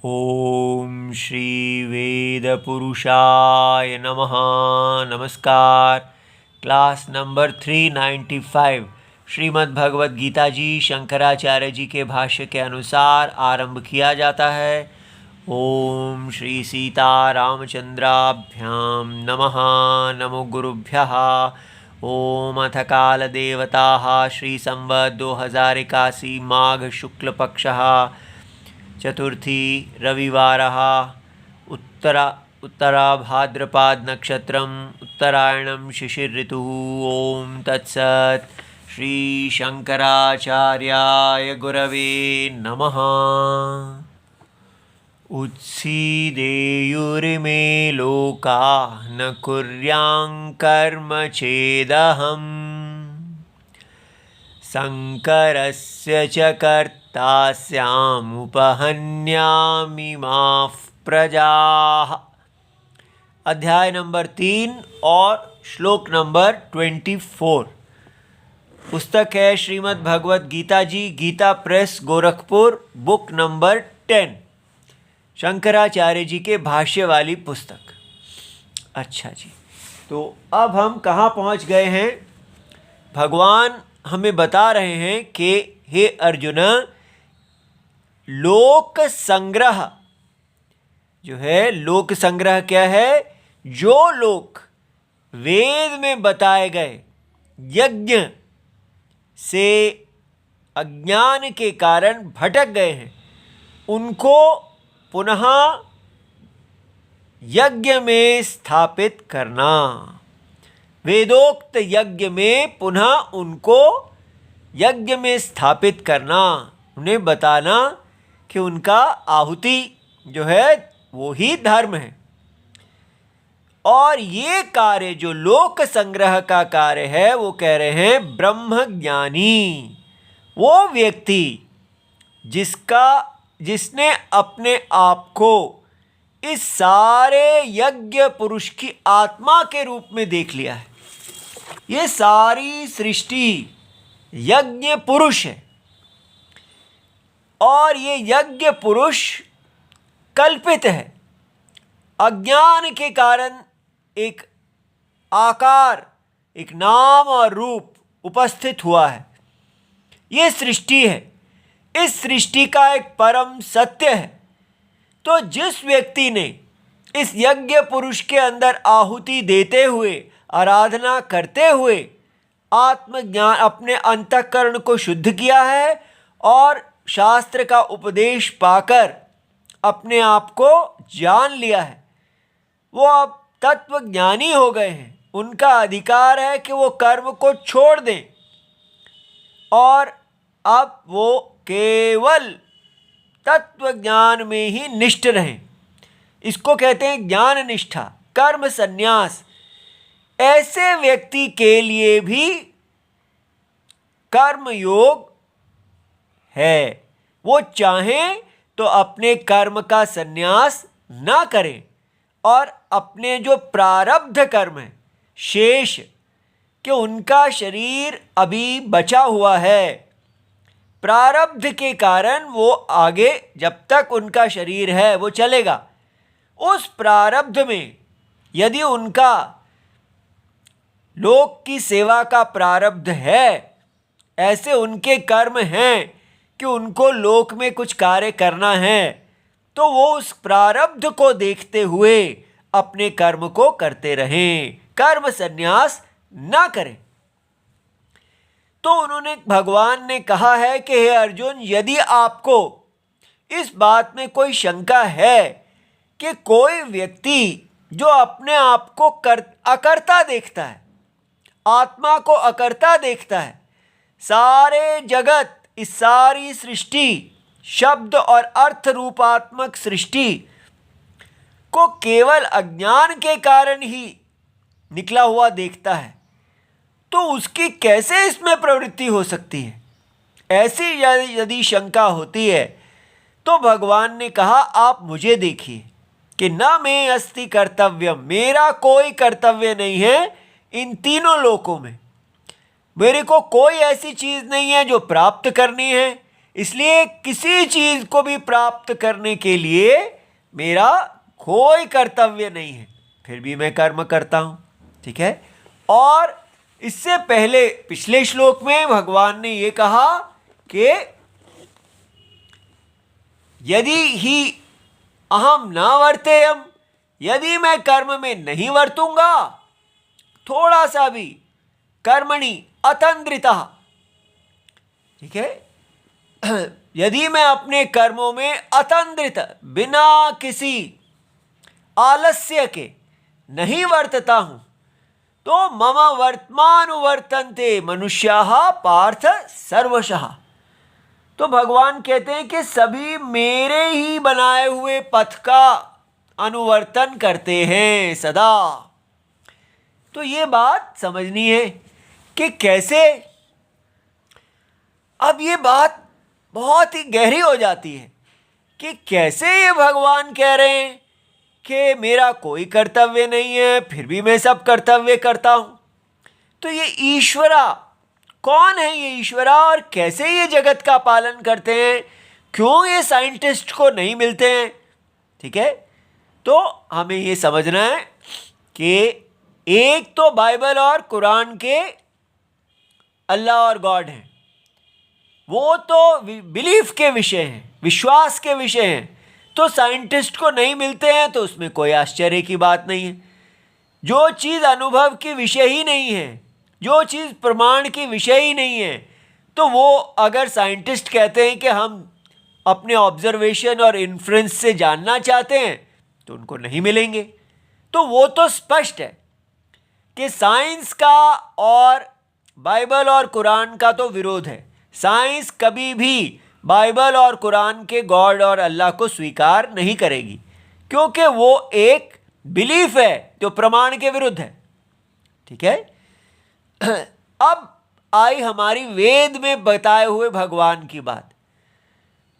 ओम श्री वेदपुरुषाय नमः। नमस्कार। Class number 395 Shrimad Bhagavad Gita जी शंकराचार्य जी के भाष्य के अनुसार आरंभ किया जाता है। ओम श्री सीता रामचंद्राभ्याम नमः। नमो गुरुभ्यः। ओम अथ काल देवताः श्री संवत् 2081 माघ शुक्ल पक्षः चतुर्थी रविवारः उत्तरा भाद्रपाद नक्षत्रम उत्तरायणं शिशिर ऋतुः। ओम तत्सत्। श्री शंकराचार्याय गुरवे नमः। उत्सीदेयुर्मे लोका न कुर्यां कर्म चेदहम् शंकरस्य च कर्ता स्यामुपहन्यामि माः प्रजाः। अध्याय नंबर 3 और श्लोक नंबर 24। पुस्तक है Shrimad Bhagavad Gita ji, Gita press, Gorakhpur, book number 10, Shankaracharya ji के भाष्य वाली पुस्तक। अच्छा जी, तो अब हम कहाँ पहुँच गए हैं? भगवान हमें बता रहे हैं कि हे अर्जुन, लोक संग्रह जो है, लोक संग्रह क्या है? जो लोग वेद में बताए गए यज्ञ से अज्ञान के कारण भटक गए हैं, उनको पुनः यज्ञ में स्थापित करना, वेदोक्त यज्ञ में पुनः उनको यज्ञ में स्थापित करना, उन्हें बताना कि उनका आहुति जो है वो ही धर्म है। और ये कार्य जो लोक संग्रह का कार्य है, वो कह रहे हैं ब्रह्म ज्ञानी वो व्यक्ति जिसने अपने आप को इस सारे यज्ञ पुरुष की आत्मा के रूप में देख लिया है। ये सारी सृष्टि यज्ञ पुरुष है और ये यज्ञ पुरुष कल्पित है। अज्ञान के कारण एक आकार, एक नाम और रूप उपस्थित हुआ है। ये सृष्टि है, इस सृष्टि का एक परम सत्य है। तो जिस व्यक्ति ने इस यज्ञ पुरुष के अंदर आहुति देते हुए, आराधना करते हुए आत्मज्ञान, अपने अंतःकरण को शुद्ध किया है और शास्त्र का उपदेश पाकर अपने आप को जान लिया है, वो अब तत्वज्ञानी हो गए हैं। उनका अधिकार है कि वो कर्म को छोड़ दें और अब वो केवल तत्वज्ञान में ही निष्ठ रहें। इसको कहते हैं ज्ञान निष्ठा, कर्म संन्यास। ऐसे व्यक्ति के लिए भी कर्म योग है। वो चाहें तो अपने कर्म का संन्यास ना करें और अपने जो प्रारब्ध कर्म है शेष, कि उनका शरीर अभी बचा हुआ है, प्रारब्ध के कारण वो आगे जब तक उनका शरीर है वो चलेगा। उस प्रारब्ध में यदि उनका लोक की सेवा का प्रारब्ध है, ऐसे उनके कर्म हैं कि उनको लोक में कुछ कार्य करना है, तो वो उस प्रारब्ध को देखते हुए अपने कर्म को करते रहें, कर्म संन्यास ना करें। तो उन्होंने, भगवान ने कहा है कि हे अर्जुन, यदि आपको इस बात में कोई शंका है कि कोई व्यक्ति जो अपने आप को अकर्ता देखता है, आत्मा को अकर्ता देखता है, सारे जगत, इस सारी सृष्टि, शब्द और अर्थ रूपात्मक सृष्टि को केवल अज्ञान के कारण ही निकला हुआ देखता है, तो उसकी कैसे इसमें प्रवृत्ति हो सकती है? ऐसी यदि शंका होती है तो भगवान ने कहा, आप मुझे देखिए कि न मैं अस्ति कर्तव्यम, मेरा कोई कर्तव्य नहीं है इन तीनों लोकों में। मेरे को कोई ऐसी चीज़ नहीं है जो प्राप्त करनी है, इसलिए किसी चीज को भी प्राप्त करने के लिए मेरा कोई कर्तव्य नहीं है, फिर भी मैं कर्म करता हूं। ठीक है। और इससे पहले पिछले श्लोक में भगवान ने यह कहा कि यदि ही अहम न वर्तेयम, यदि मैं कर्म में नहीं वर्तूंगा, थोड़ा सा भी, कर्मणि अतंद्रिता, ठीक है, यदि मैं अपने कर्मों में अतंद्रित, बिना किसी आलस्य के नहीं वर्तता हूं, तो मम वर्तमानुवर्तन्ते मनुष्याः पार्थ सर्वशः। तो भगवान कहते हैं कि सभी मेरे ही बनाए हुए पथ का अनुवर्तन करते हैं सदा। तो ये बात समझनी है कि कैसे, अब ये बात बहुत ही गहरी हो जाती है कि कैसे ये भगवान कह रहे हैं कि मेरा कोई कर्तव्य नहीं है, फिर भी मैं सब कर्तव्य करता हूं। तो ये ईश्वरा कौन है, ये ईश्वरा, और कैसे ये जगत का पालन करते हैं, क्यों ये साइंटिस्ट को नहीं मिलते हैं? ठीक है। तो हमें ये समझना है कि एक तो बाइबल और कुरान के अल्लाह और गॉड हैं, वो तो बिलीफ के विषय हैं, विश्वास के विषय हैं। तो साइंटिस्ट को नहीं मिलते हैं तो उसमें कोई आश्चर्य की बात नहीं है। जो चीज़ अनुभव की विषय ही नहीं है, जो चीज़ प्रमाण की विषय ही नहीं है, तो वो अगर साइंटिस्ट कहते हैं कि हम अपने ऑब्जर्वेशन और इन्फ्रेंस से जानना चाहते हैं तो उनको नहीं मिलेंगे। तो वो तो स्पष्ट है कि साइंस का और बाइबल और कुरान का तो विरोध है। साइंस कभी भी बाइबल और कुरान के गॉड और अल्लाह को स्वीकार नहीं करेगी, क्योंकि वो एक बिलीफ है जो प्रमाण के विरुद्ध है। ठीक है। अब आई हमारी वेद में बताए हुए भगवान की बात।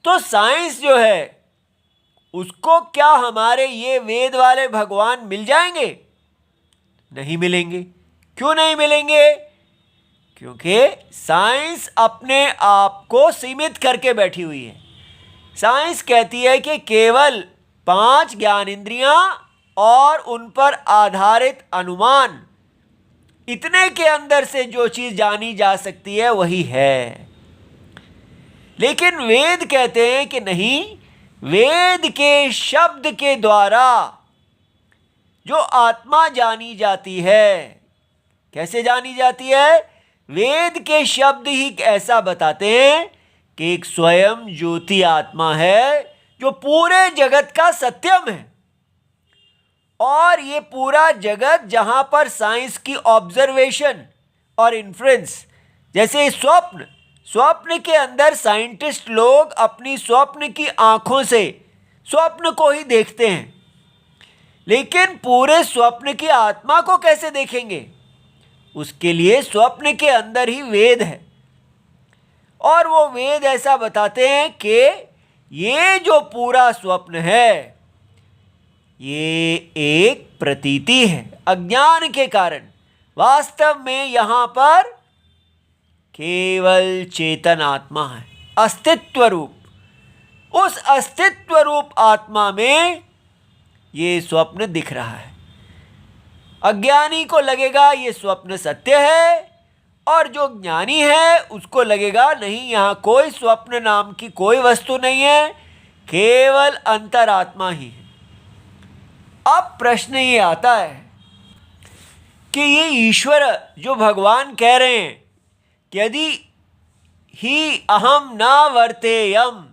तो साइंस जो है उसको क्या हमारे ये वेद वाले भगवान मिल जाएंगे? नहीं मिलेंगे। क्यों नहीं मिलेंगे? क्योंकि साइंस अपने आप को सीमित करके बैठी हुई है। साइंस कहती है कि केवल 5 ज्ञान इंद्रियां और उन पर आधारित अनुमान, इतने के अंदर से जो चीज जानी जा सकती है वही है। लेकिन वेद कहते हैं कि नहीं, वेद के शब्द के द्वारा जो आत्मा जानी जाती है। कैसे जानी जाती है? वेद के शब्द ही ऐसा बताते हैं कि एक स्वयं ज्योति आत्मा है जो पूरे जगत का सत्यम है। और ये पूरा जगत जहां पर साइंस की ऑब्जर्वेशन और इन्फ्रेंस, जैसे स्वप्न के अंदर साइंटिस्ट लोग अपनी स्वप्न की आंखों से स्वप्न को ही देखते हैं, लेकिन पूरे स्वप्न की आत्मा को कैसे देखेंगे? उसके लिए स्वप्न के अंदर ही वेद है। और वो वेद ऐसा बताते हैं कि ये जो पूरा स्वप्न है ये एक प्रतीति है अज्ञान के कारण। वास्तव में यहां पर केवल चेतन आत्मा है, अस्तित्व रूप। उस अस्तित्व रूप आत्मा में ये स्वप्न दिख रहा है। अज्ञानी को लगेगा ये स्वप्न सत्य है, और जो ज्ञानी है उसको लगेगा नहीं, यहां कोई स्वप्न नाम की कोई वस्तु नहीं है, केवल अंतरात्मा ही है। अब प्रश्न ये आता है कि ये ईश्वर जो भगवान कह रहे हैं कि यदि ही अहम न वर्तेयम,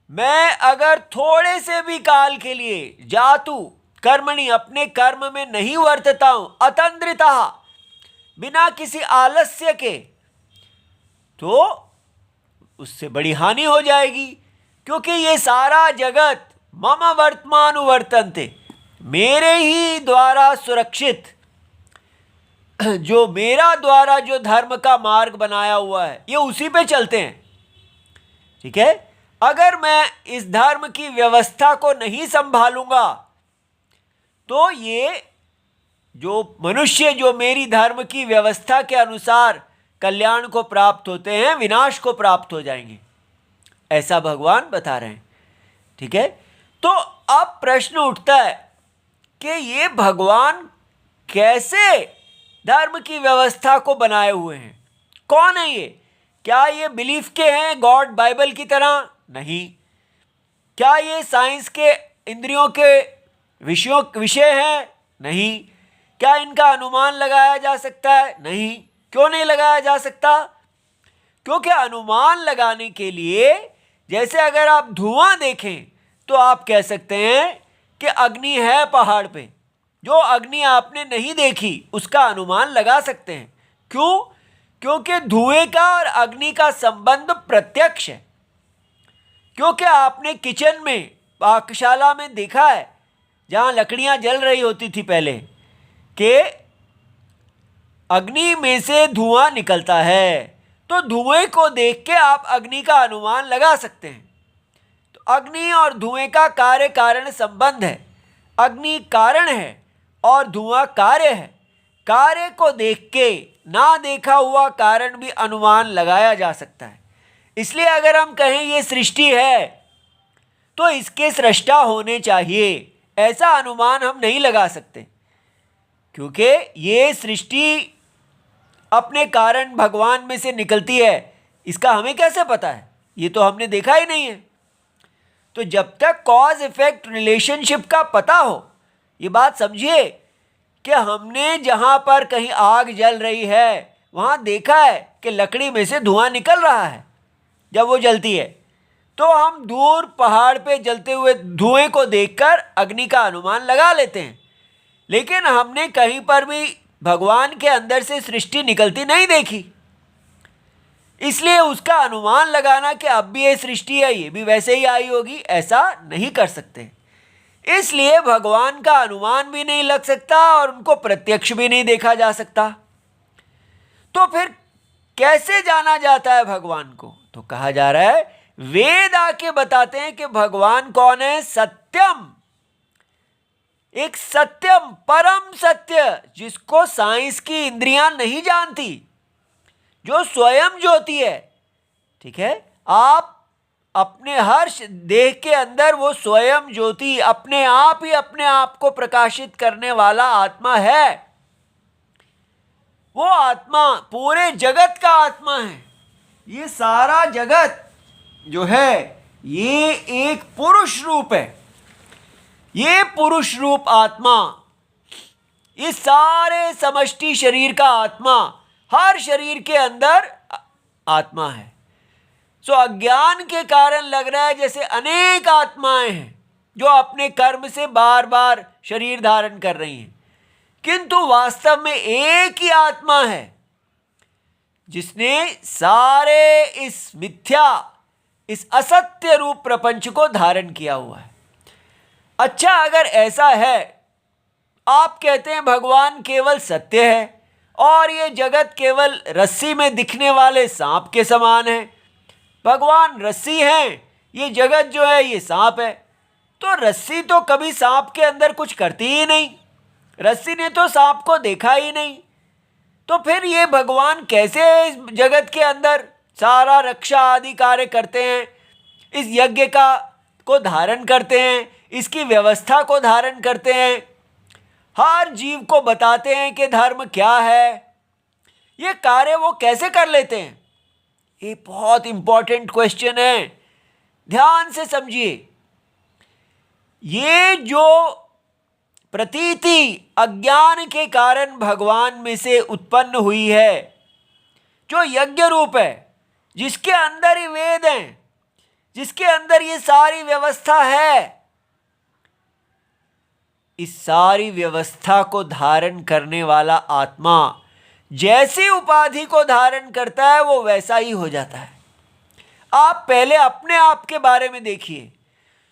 मैं अगर थोड़े से भी काल के लिए जातु कर्मणि, अपने कर्म में नहीं वर्तता हूं, अतंद्रिता, बिना किसी आलस्य के, तो उससे बड़ी हानि हो जाएगी। क्योंकि ये सारा जगत मम वर्तमानुवर्तन्ते, मेरे ही द्वारा सुरक्षित, जो मेरा द्वारा जो धर्म का मार्ग बनाया हुआ है ये उसी पे चलते हैं। ठीक है। अगर मैं इस धर्म की व्यवस्था को नहीं संभालूंगा तो ये जो मनुष्य जो मेरी धर्म की व्यवस्था के अनुसार कल्याण को प्राप्त होते हैं, विनाश को प्राप्त हो जाएंगे। ऐसा भगवान बता रहे हैं। ठीक है, तो अब प्रश्न उठता है कि ये भगवान कैसे धर्म की व्यवस्था को बनाए हुए हैं? कौन है ये? क्या ये बिलीफ के हैं गॉड बाइबल की तरह? नहीं। क्या ये साइंस के इंद्रियों के विषय हैं? नहीं। क्या इनका अनुमान लगाया जा सकता है? नहीं। क्यों नहीं लगाया जा सकता? क्योंकि अनुमान लगाने के लिए, जैसे अगर आप धुआं देखें तो आप कह सकते हैं कि अग्नि है पहाड़ पे। जो अग्नि आपने नहीं देखी उसका अनुमान लगा सकते हैं। क्यों? क्योंकि धुएं का और अग्नि का संबंध प्रत्यक्ष है। क्योंकि आपने किचन में, पाकशाला में देखा है, जहाँ लकड़ियाँ जल रही होती थी पहले, कि अग्नि में से धुआं निकलता है, तो धुएं को देख के आप अग्नि का अनुमान लगा सकते हैं। तो अग्नि और धुएं का कार्य कारण संबंध है। अग्नि कारण है और धुआं कार्य है। कार्य को देख के ना देखा हुआ कारण भी अनुमान लगाया जा सकता है। इसलिए अगर हम कहें ये सृष्टि है तो इसके सृष्टा होने चाहिए, ऐसा अनुमान हम नहीं लगा सकते, क्योंकि ये सृष्टि अपने कारण भगवान में से निकलती है, इसका हमें कैसे पता है? ये तो हमने देखा ही नहीं है। तो जब तक कॉज इफेक्ट रिलेशनशिप का पता हो, ये बात समझिए कि हमने जहाँ पर कहीं आग जल रही है वहाँ देखा है कि लकड़ी में से धुआं निकल रहा है। जब वो जलती है तो हम दूर पहाड़ पे जलते हुए धुएं को देखकर अग्नि का अनुमान लगा लेते हैं, लेकिन हमने कहीं पर भी भगवान के अंदर से सृष्टि निकलती नहीं देखी। इसलिए उसका अनुमान लगाना कि अब भी ये सृष्टि है, ये भी वैसे ही आई होगी, ऐसा नहीं कर सकते। इसलिए भगवान का अनुमान भी नहीं लग सकता और उनको प्रत्यक्ष भी नहीं देखा जा सकता। तो फिर कैसे जाना जाता है भगवान को? तो कहा जा रहा है, वेद आके बताते हैं कि भगवान कौन है? सत्यम, एक सत्यम, परम सत्य, जिसको साइंस की इंद्रियां नहीं जानती, जो स्वयं ज्योति है। ठीक है, आप अपने हर देह के अंदर वो स्वयं ज्योति अपने आप ही अपने आप को प्रकाशित करने वाला आत्मा है। वो आत्मा पूरे जगत का आत्मा है। ये सारा जगत जो है ये एक पुरुष रूप है। ये पुरुष रूप आत्मा, इस सारे समष्टि शरीर का आत्मा, हर शरीर के अंदर आत्मा है। सो अज्ञान के कारण लग रहा है जैसे अनेक आत्माएं हैं जो अपने कर्म से बार बार शरीर धारण कर रही हैं, किंतु वास्तव में एक ही आत्मा है जिसने सारे इस मिथ्या, इस असत्य रूप प्रपंच को धारण किया हुआ है। अच्छा, अगर ऐसा है, आप कहते हैं भगवान केवल सत्य है और ये जगत केवल रस्सी में दिखने वाले सांप के समान है। भगवान रस्सी हैं, ये जगत जो है ये सांप है। तो रस्सी तो कभी सांप के अंदर कुछ करती ही नहीं, रस्सी ने तो सांप को देखा ही नहीं। तो फिर ये भगवान कैसे इस जगत के अंदर सारा रक्षा आदि कार्य करते हैं, इस यज्ञ को धारण करते हैं, इसकी व्यवस्था को धारण करते हैं, हर जीव को बताते हैं कि धर्म क्या है, ये कार्य वो कैसे कर लेते हैं? ये बहुत इंपॉर्टेंट क्वेश्चन है, ध्यान से समझिए। ये जो प्रतीति अज्ञान के कारण भगवान में से उत्पन्न हुई है, जो यज्ञ रूप है, जिसके अंदर ही वेद हैं, जिसके अंदर ये सारी व्यवस्था है, इस सारी व्यवस्था को धारण करने वाला आत्मा जैसी उपाधि को धारण करता है वो वैसा ही हो जाता है। आप पहले अपने आप के बारे में देखिए।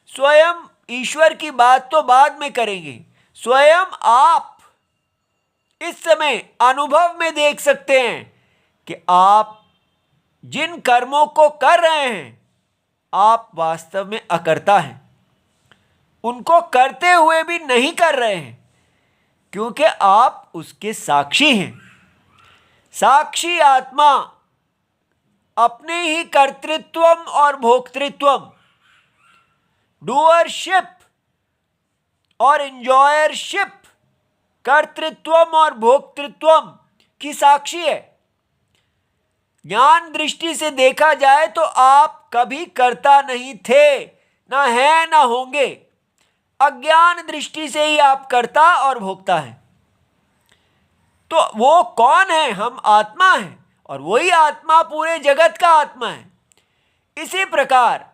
स्वयं ईश्वर की बात तो बाद में करेंगे, स्वयं आप इस समय अनुभव में देख सकते हैं कि आप जिन कर्मों को कर रहे हैं आप वास्तव में अकर्ता हैं, उनको करते हुए भी नहीं कर रहे हैं, क्योंकि आप उसके साक्षी हैं। साक्षी आत्मा अपने ही कर्तृत्वम और भोक्तृत्वम, डूअरशिप और एंजॉयरशिप, कर्तृत्वम और भोक्तृत्वम की साक्षी है। ज्ञान दृष्टि से देखा जाए तो आप कभी कर्ता नहीं थे, ना है ना होंगे। अज्ञान दृष्टि से ही आप कर्ता और भोक्ता हैं। तो वो कौन है? हम आत्मा हैं, और वही आत्मा पूरे जगत का आत्मा है। इसी प्रकार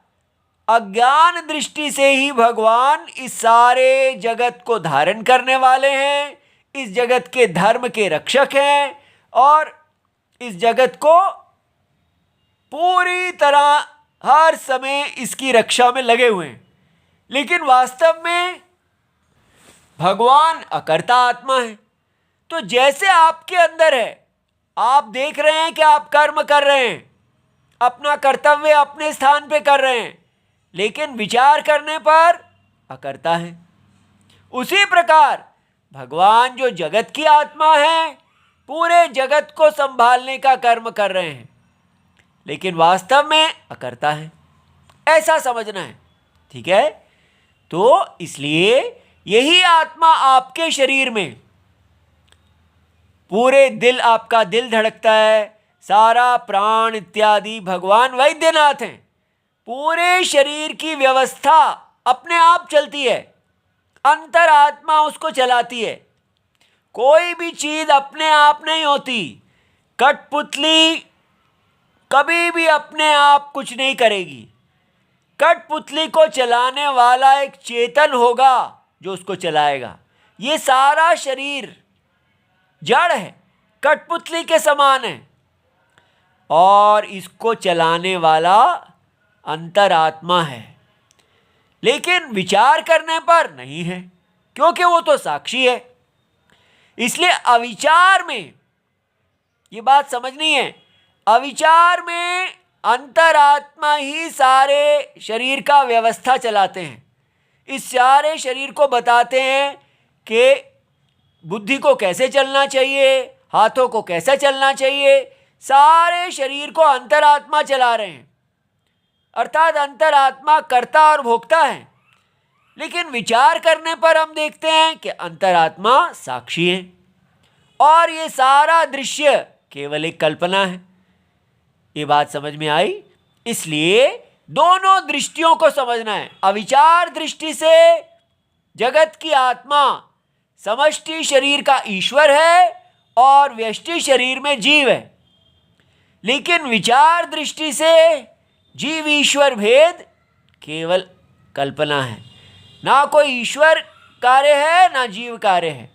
अज्ञान दृष्टि से ही भगवान इस सारे जगत को धारण करने वाले हैं, इस जगत के धर्म के रक्षक हैं, और इस जगत को पूरी तरह हर समय इसकी रक्षा में लगे हुए हैं। लेकिन वास्तव में भगवान अकर्ता आत्मा है। तो जैसे आपके अंदर है, आप देख रहे हैं कि आप कर्म कर रहे हैं, अपना कर्तव्य अपने स्थान पे कर रहे हैं, लेकिन विचार करने पर अकर्ता है। उसी प्रकार भगवान जो जगत की आत्मा है, पूरे जगत को संभालने का कर्म कर रहे हैं, लेकिन वास्तव में अकर्ता है। ऐसा समझना है, ठीक है? तो इसलिए यही आत्मा आपके शरीर में, पूरे दिल, आपका दिल धड़कता है, सारा प्राण इत्यादि भगवान वैद्यनाथ हैं। पूरे शरीर की व्यवस्था अपने आप चलती है, अंतरात्मा उसको चलाती है। कोई भी चीज अपने आप नहीं होती। कठपुतली कभी भी अपने आप कुछ नहीं करेगी। कठपुतली को चलाने वाला एक चेतन होगा जो उसको चलाएगा। ये सारा शरीर जड़ है, कठपुतली के समान है, और इसको चलाने वाला अंतरात्मा है। लेकिन विचार करने पर नहीं है, क्योंकि वो तो साक्षी है। इसलिए अविचार में, ये बात समझनी है, अविचार में अंतरात्मा ही सारे शरीर का व्यवस्था चलाते हैं। इस सारे शरीर को बताते हैं कि बुद्धि को कैसे चलना चाहिए, हाथों को कैसे चलना चाहिए। सारे शरीर को अंतरात्मा चला रहे हैं, अर्थात अंतरात्मा कर्ता और भोक्ता है। लेकिन विचार करने पर हम देखते हैं कि अंतरात्मा साक्षी है, और ये सारा दृश्य केवल एक कल्पना है। ये बात समझ में आई? इसलिए दोनों दृष्टियों को समझना है। अविचार दृष्टि से जगत की आत्मा समष्टि शरीर का ईश्वर है और व्यष्टि शरीर में जीव है। लेकिन विचार दृष्टि से जीव ईश्वर भेद केवल कल्पना है। ना कोई ईश्वर कार्य है, ना जीव कार्य है।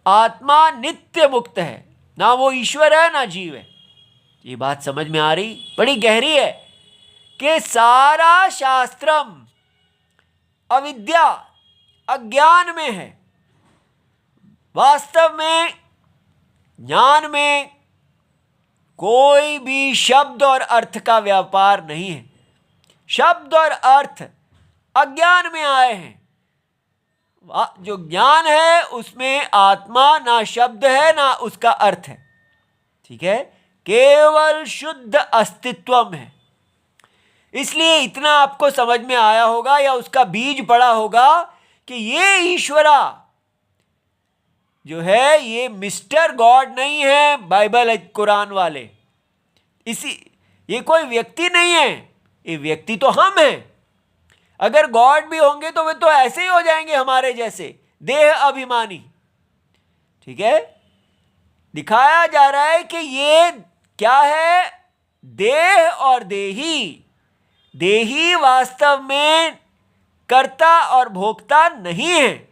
आत्मा नित्य मुक्त है, ना वो ईश्वर है ना जीव है। ये बात समझ में आ रही? बड़ी गहरी है कि सारा शास्त्रम अविद्या, अज्ञान में है। वास्तव में ज्ञान में कोई भी शब्द और अर्थ का व्यापार नहीं है। शब्द और अर्थ अज्ञान में आए हैं। जो ज्ञान है उसमें आत्मा ना शब्द है ना उसका अर्थ है, ठीक है? केवल शुद्ध अस्तित्वम है। इसलिए इतना आपको समझ में आया होगा या उसका बीज पड़ा होगा कि ये ईश्वरा जो है ये मिस्टर गॉड नहीं है बाइबल कुरान वाले। ये कोई व्यक्ति नहीं है, ये व्यक्ति तो हम हैं। अगर गॉड भी होंगे तो वे तो ऐसे ही हो जाएंगे हमारे जैसे, देह अभिमानी, ठीक है? दिखाया जा रहा है कि ये क्या है? देह और देही। देही वास्तव में कर्ता और भोक्ता नहीं है।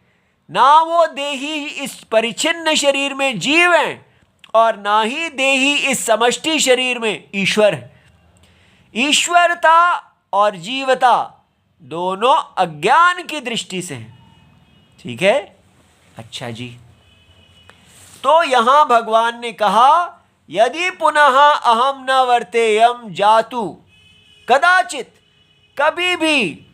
ना वो देही इस परिच्छिन्न शरीर में जीव हैं, और ना ही देही इस समष्टि शरीर में ईश्वर है। ईश्वरता और जीवता दोनों अज्ञान की दृष्टि से हैं, ठीक है? अच्छा जी, तो यहां भगवान ने कहा यदि पुनः अहम न वर्तेयम जातु कदाचित, कभी भी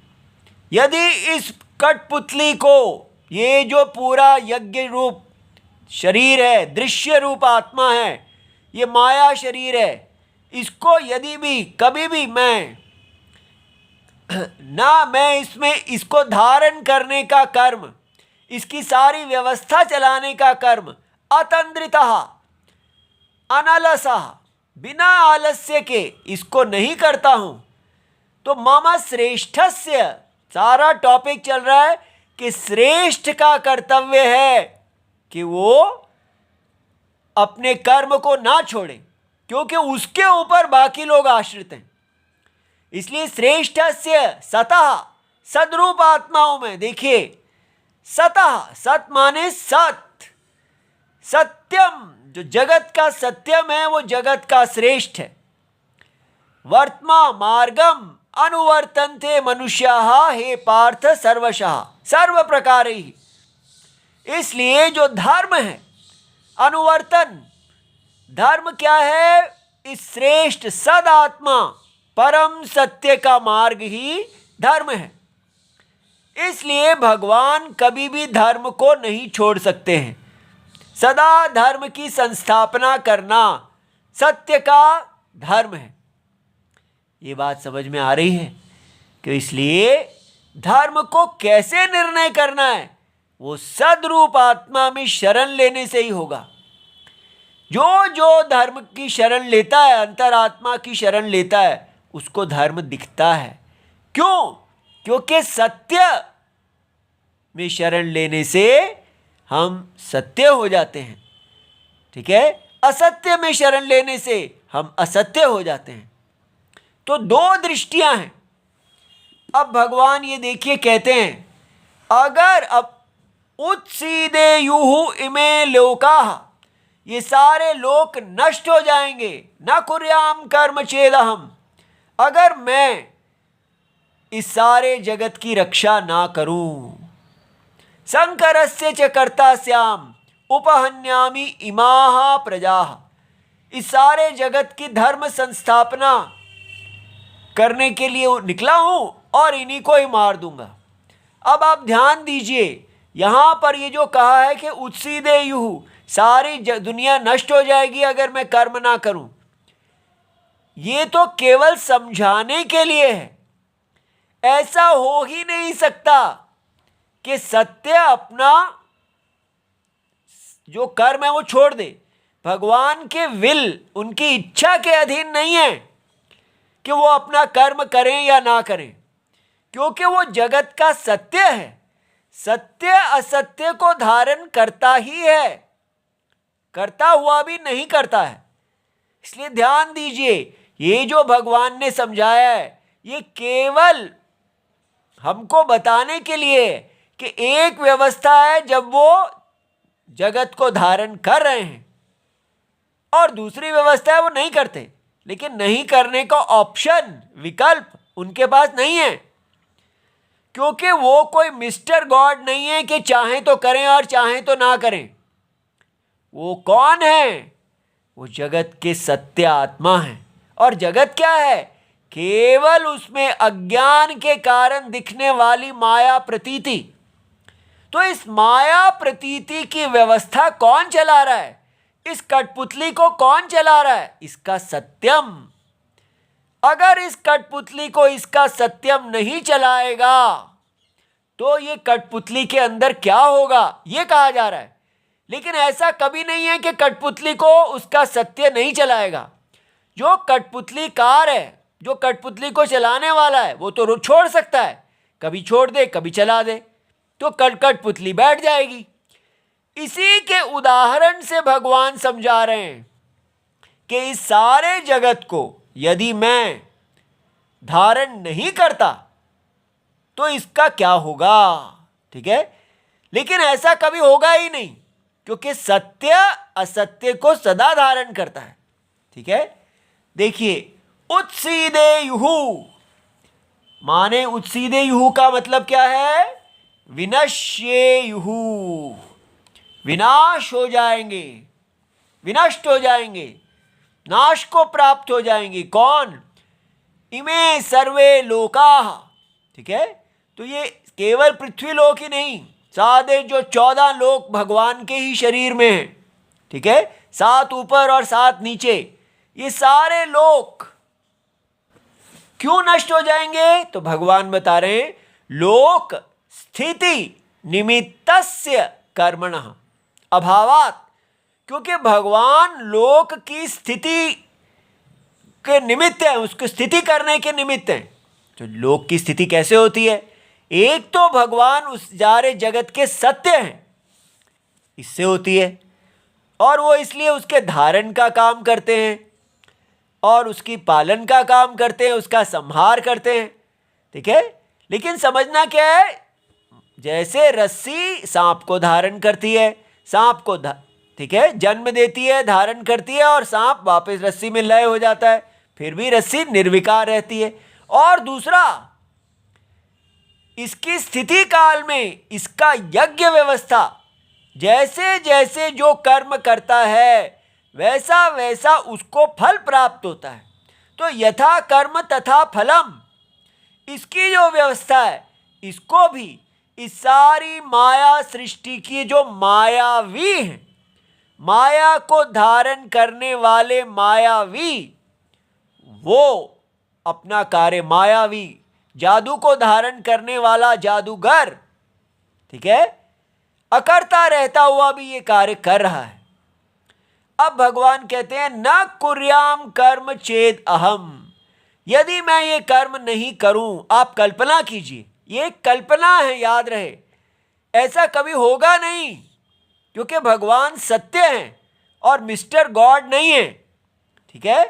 यदि इस कठपुतली को, ये जो पूरा यज्ञ रूप शरीर है, दृश्य रूप आत्मा है, ये माया शरीर है, इसको यदि भी कभी भी मैं इसमें इसको धारण करने का कर्म, इसकी सारी व्यवस्था चलाने का कर्म अतंद्रितः अनलसः, बिना आलस्य के इसको नहीं करता हूं, तो मम श्रेष्ठस्य, सारा टॉपिक चल रहा है कि श्रेष्ठ का कर्तव्य है कि वो अपने कर्म को ना छोड़े, क्योंकि उसके ऊपर बाकी लोग आश्रित हैं। इसलिए श्रेष्ठस्य सतः, सद्रूप आत्माओं में देखिए, सतः, सत माने सत्य, सत्यम, जो जगत का सत्यम है वो जगत का श्रेष्ठ है। वर्त्मा मार्गम अनुवर्तन्ते मनुष्याः हे पार्थ सर्वशः सर्व प्रकारैः। इसलिए जो धर्म है, अनुवर्तन, धर्म क्या है? इस श्रेष्ठ सद आत्मा परम सत्य का मार्ग ही धर्म है। इसलिए भगवान कभी भी धर्म को नहीं छोड़ सकते हैं। सदा धर्म की संस्थापना करना सत्य का धर्म है। ये बात समझ में आ रही है कि इसलिए धर्म को कैसे निर्णय करना है, वो सद्रूप आत्मा में शरण लेने से ही होगा। जो जो धर्म की शरण लेता है, अंतरात्मा की शरण लेता है, उसको धर्म दिखता है। क्यों? क्योंकि सत्य में शरण लेने से हम सत्य हो जाते हैं, ठीक है। असत्य में शरण लेने से हम असत्य हो जाते हैं। तो दो दृष्टियां हैं। अब भगवान ये देखिए कहते हैं, अगर अब उत्सीदेयुः इमे लोकाः, ये सारे लोक नष्ट हो जाएंगे, न कुर्याम कर्म चेदहम्, अगर मैं इस सारे जगत की रक्षा ना करूं, संकरस्य च कर्ता स्याम उपहन्यामि इमाः प्रजाः, इस सारे जगत की धर्म संस्थापना करने के लिए निकला हूं और इन्हीं को ही मार दूंगा। अब आप ध्यान दीजिए, यहां पर ये जो कहा है कि उत्सीदेयुः, सारी दुनिया नष्ट हो जाएगी अगर मैं कर्म ना करूं, ये तो केवल समझाने के लिए है। ऐसा हो ही नहीं सकता कि सत्य अपना जो कर्म है वो छोड़ दे। भगवान के विल, उनकी इच्छा के अधीन नहीं है कि वो अपना कर्म करें या ना करें, क्योंकि वो जगत का सत्य है। सत्य असत्य को धारण करता ही है, करता हुआ भी नहीं करता है। इसलिए ध्यान दीजिए, ये जो भगवान ने समझाया है ये केवल हमको बताने के लिए कि एक व्यवस्था है जब वो जगत को धारण कर रहे हैं, और दूसरी व्यवस्था है वो नहीं करते। लेकिन नहीं करने का ऑप्शन, विकल्प उनके पास नहीं है, क्योंकि वो कोई मिस्टर गॉड नहीं है कि चाहें तो करें और चाहें तो ना करें। वो कौन है? वो जगत के सत्य आत्मा है। और जगत क्या है? केवल उसमें अज्ञान के कारण दिखने वाली माया प्रतीति। तो इस माया प्रतीति की व्यवस्था कौन चला रहा है? इस कठपुतली को कौन चला रहा है? इसका सत्यम। अगर इस कठपुतली को इसका सत्यम नहीं चलाएगा तो ये कठपुतली के अंदर क्या होगा, ये कहा जा रहा है। लेकिन ऐसा कभी नहीं है कि कठपुतली को उसका सत्य नहीं चलाएगा। जो कठपुतली कार है, जो कठपुतली को चलाने वाला है, वो तो छोड़ सकता है, कभी छोड़ दे कभी चला दे, तो कठपुतली बैठ जाएगी। इसी के उदाहरण से भगवान समझा रहे हैं कि इस सारे जगत को यदि मैं धारण नहीं करता तो इसका क्या होगा, ठीक है। लेकिन ऐसा कभी होगा ही नहीं, क्योंकि सत्य असत्य को सदा धारण करता है, ठीक है। देखिए, उत्सीदेयुः माने उत्सीदेयुः का मतलब क्या है? विनश्येयुः, विनाश हो जाएंगे, विनष्ट हो जाएंगे, नाश को प्राप्त हो जाएंगे। कौन? इमे सर्वे लोकाः, ठीक है। तो ये केवल पृथ्वी लोक ही नहीं, सारे जो 14 लोक भगवान के ही शरीर में हैं, ठीक है। 7 ऊपर और 7 नीचे, ये सारे लोक क्यों नष्ट हो जाएंगे? तो भगवान बता रहे हैं लोक स्थिति निमित्तस्य कर्मणः अभावात्, क्योंकि भगवान लोक की स्थिति के निमित्त है, उसकी स्थिति करने के निमित्त है। तो लोक की स्थिति कैसे होती है? एक तो भगवान उस सारे जगत के सत्य हैं, इससे होती है, और वो इसलिए उसके धारण का काम करते हैं और उसकी पालन का काम करते हैं, उसका संहार करते हैं। ठीक है, लेकिन समझना क्या है, जैसे रस्सी सांप को धारण करती है, सांप को ठीक है जन्म देती है, धारण करती है, और सांप वापस रस्सी में लय हो जाता है, फिर भी रस्सी निर्विकार रहती है। और दूसरा, इसकी स्थिति काल में इसका यज्ञ व्यवस्था, जैसे जैसे जो कर्म करता है वैसा वैसा उसको फल प्राप्त होता है। तो यथा कर्म तथा फलम, इसकी जो व्यवस्था है, इसको भी इस सारी माया सृष्टि की जो मायावी हैं, माया को धारण करने वाले मायावी, वो अपना कार्य, मायावी जादू को धारण करने वाला जादूगर, ठीक है, अकर्ता रहता हुआ भी ये कार्य कर रहा है। अब भगवान कहते हैं न कुर्याम कर्म चेद अहम, यदि मैं ये कर्म नहीं करूं, आप कल्पना कीजिए, ये कल्पना है, याद रहे, ऐसा कभी होगा नहीं, क्योंकि भगवान सत्य हैं और मिस्टर गॉड नहीं है। ठीक है,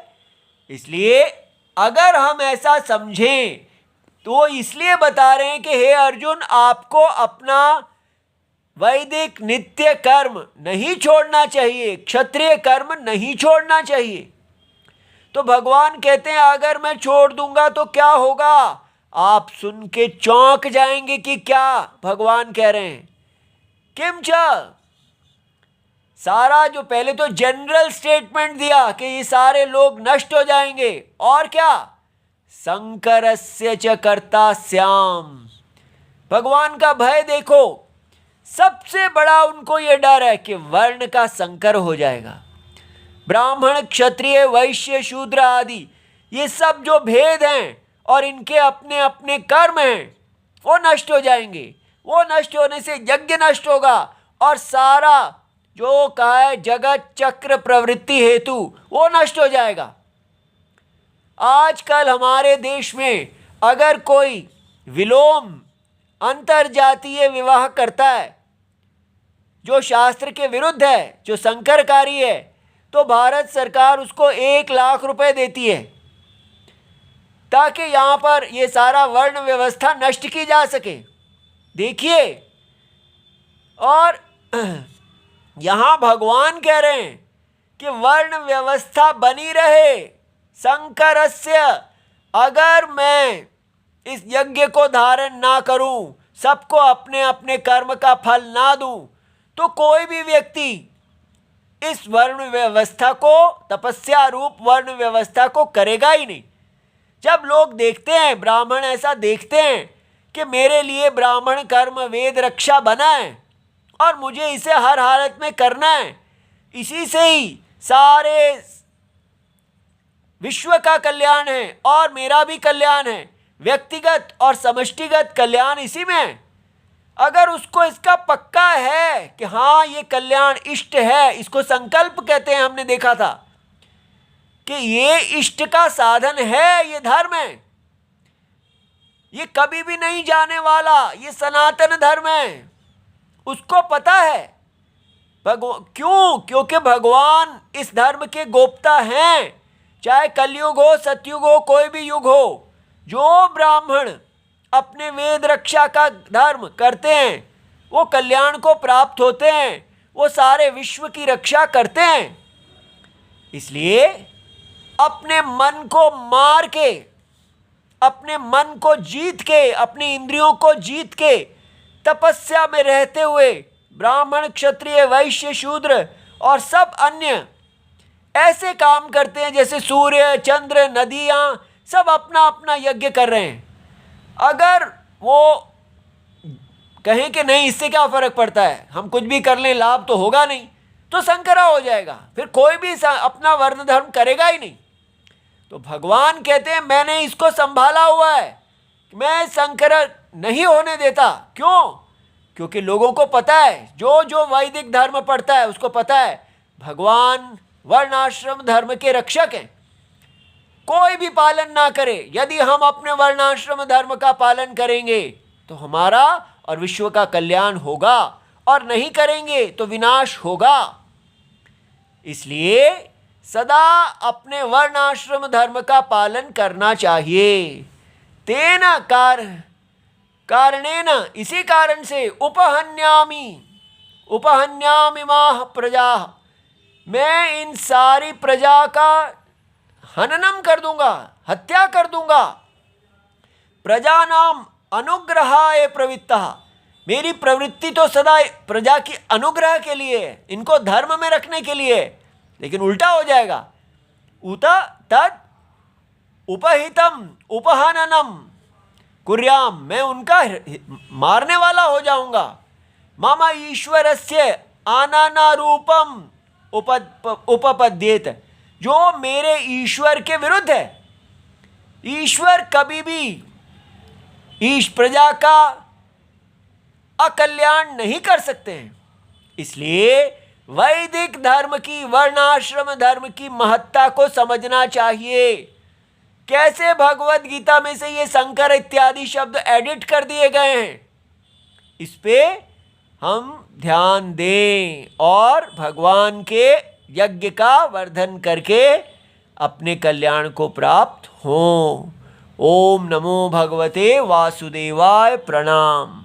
इसलिए अगर हम ऐसा समझें तो इसलिए बता रहे हैं कि हे अर्जुन, आपको अपना वैदिक नित्य कर्म नहीं छोड़ना चाहिए, क्षत्रिय कर्म नहीं छोड़ना चाहिए। तो भगवान कहते हैं अगर मैं छोड़ दूंगा तो क्या होगा? आप सुन के चौंक जाएंगे कि क्या भगवान कह रहे हैं। किंच, सारा जो पहले तो जनरल स्टेटमेंट दिया कि ये सारे लोग नष्ट हो जाएंगे, और क्या, संकरस्य च कर्ता स्याम, भगवान का भय देखो, सबसे बड़ा उनको यह डर है कि वर्ण का संकर हो जाएगा। ब्राह्मण क्षत्रिय वैश्य शूद्र आदि ये सब जो भेद हैं और इनके अपने अपने कर्म हैं, वो नष्ट हो जाएंगे। वो नष्ट होने से यज्ञ नष्ट होगा, और सारा जो कहा है जगत चक्र प्रवृत्ति हेतु, वो नष्ट हो जाएगा। आजकल हमारे देश में अगर कोई विलोम अंतरजातीय विवाह करता है जो शास्त्र के विरुद्ध है, जो संकरकारी है, तो भारत सरकार उसको 1 लाख रुपए देती है ताकि यहां पर यह सारा वर्ण व्यवस्था नष्ट की जा सके। देखिए, और यहां भगवान कह रहे हैं कि वर्ण व्यवस्था बनी रहे। संकरस्य, अगर मैं इस यज्ञ को धारण ना करूं, सबको अपने अपने कर्म का फल ना दूं, तो कोई भी व्यक्ति इस वर्ण व्यवस्था को, तपस्या रूप वर्ण व्यवस्था को करेगा ही नहीं। जब लोग देखते हैं, ब्राह्मण ऐसा देखते हैं कि मेरे लिए ब्राह्मण कर्म वेद रक्षा बना है और मुझे इसे हर हालत में करना है, इसी से ही सारे विश्व का कल्याण है और मेरा भी कल्याण है, व्यक्तिगत और समष्टिगत कल्याण इसी में है। अगर उसको इसका पक्का है कि हाँ ये कल्याण इष्ट है, इसको संकल्प कहते हैं, हमने देखा था कि ये इष्ट का साधन है, ये धर्म है, ये कभी भी नहीं जाने वाला, ये सनातन धर्म है, उसको पता है। क्यों? क्योंकि भगवान इस धर्म के गोप्ता हैं। चाहे कलयुग हो, सतयुग हो, कोई भी युग हो, जो ब्राह्मण अपने वेद रक्षा का धर्म करते हैं वो कल्याण को प्राप्त होते हैं, वो सारे विश्व की रक्षा करते हैं। इसलिए अपने मन को मार के, अपने मन को जीत के, अपनी इंद्रियों को जीत के, तपस्या में रहते हुए ब्राह्मण क्षत्रिय वैश्य शूद्र और सब अन्य ऐसे काम करते हैं जैसे सूर्य चंद्र नदियां सब अपना अपना यज्ञ कर रहे हैं। अगर वो कहें कि नहीं इससे क्या फर्क पड़ता है, हम कुछ भी कर लें, लाभ तो होगा नहीं, तो संकरा हो जाएगा, फिर कोई भी अपना वर्ण धर्म करेगा ही नहीं। तो भगवान कहते हैं मैंने इसको संभाला हुआ है, मैं संकरा नहीं होने देता। क्यों? क्योंकि लोगों को पता है, जो जो वैदिक धर्म पढ़ता है उसको पता है भगवान वर्णाश्रम धर्म के रक्षक हैं। कोई भी पालन ना करे, यदि हम अपने वर्णाश्रम धर्म का पालन करेंगे तो हमारा और विश्व का कल्याण होगा, और नहीं करेंगे तो विनाश होगा। इसलिए सदा अपने वर्णाश्रम धर्म का पालन करना चाहिए। तेना कारणेन, इसी कारण से उपहन्यामि माह प्रजा, मैं इन सारी प्रजा का हननम कर दूंगा, हत्या कर दूंगा। प्रजा नाम अनुग्रहाय प्रवृत्ता, मेरी प्रवृत्ति तो सदा प्रजा की अनुग्रह के लिए, इनको धर्म में रखने के लिए, लेकिन उल्टा हो जाएगा। उत तद उपहितम उपहननम कुर्याम, मैं उनका मारने वाला हो जाऊंगा। मम ईश्वरस्य अनाना रूपम उपपद्येत, जो मेरे ईश्वर के विरुद्ध है। ईश्वर कभी भी प्रजा का अकल्याण नहीं कर सकते हैं। इसलिए वैदिक धर्म की, वर्णाश्रम धर्म की महत्ता को समझना चाहिए। कैसे भगवत गीता में से ये संकर इत्यादि शब्द एडिट कर दिए गए हैं, इस पे हम ध्यान दें और भगवान के यज्ञ का वर्धन करके अपने कल्याण को प्राप्त हों। ओम नमो भगवते वासुदेवाय। प्रणाम।